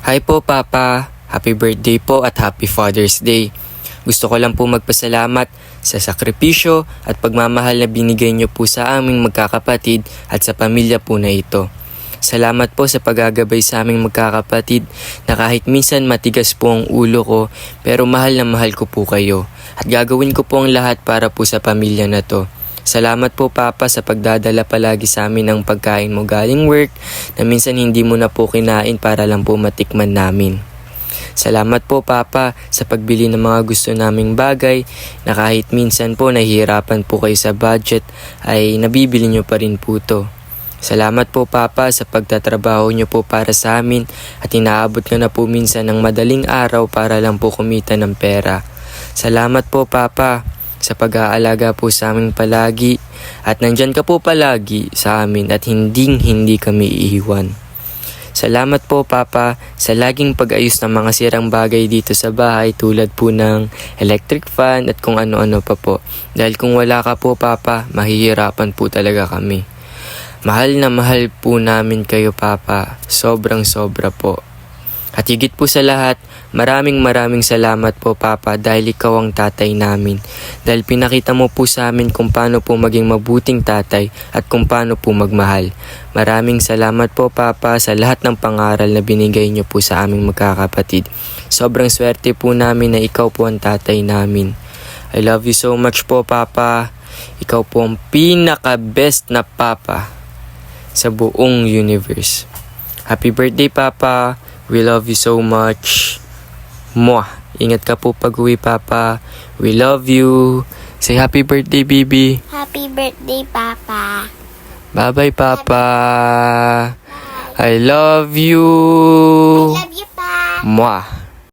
Hi po Papa, happy birthday po at happy Father's Day. Gusto ko lang po magpasalamat sa sakripisyo at pagmamahal na binigay niyo po sa aming magkakapatid at sa pamilya po na ito. Salamat po sa paggagabay sa aming magkakapatid na kahit minsan matigas po ang ulo ko pero mahal na mahal ko po kayo at gagawin ko po ang lahat para po sa pamilya na to. Salamat po Papa sa pagdadala palagi sa amin ng pagkain mo galing work na minsan hindi mo na po kinain para lang po matikman namin. Salamat po Papa sa pagbili ng mga gusto naming bagay na kahit minsan po nahihirapan po kayo sa budget ay nabibili nyo pa rin po to. Salamat po Papa sa pagtatrabaho nyo po para sa amin at inaabot nyo na po minsan ng madaling araw para lang po kumita ng pera. Salamat po Papa sa pag-aalaga po sa amin palagi at nandyan ka po palagi sa amin at hindi kami iiwan. Salamat po Papa sa laging pag-ayos ng mga sirang bagay dito sa bahay tulad po ng electric fan at kung ano-ano pa po. Dahil kung wala ka po Papa, mahihirapan po talaga kami. Mahal na mahal po namin kayo Papa, sobrang sobra po. At higit po sa lahat, maraming salamat po Papa dahil ikaw ang tatay namin. Dahil pinakita mo po sa amin kung paano po maging mabuting tatay at kung paano po magmahal. Maraming salamat po Papa sa lahat ng pangaral na binigay niyo po sa aming magkakapatid. Sobrang swerte po namin na ikaw po ang tatay namin. I love you so much po Papa. Ikaw po ang pinaka-best na Papa sa buong universe. Happy birthday Papa. We love you so much. Mwah. Ingat ka po pag-uwi, Papa. We love you. Say happy birthday, baby. Happy birthday, Papa. Bye-bye, Papa. I love you. I love you, Pa. Mwah.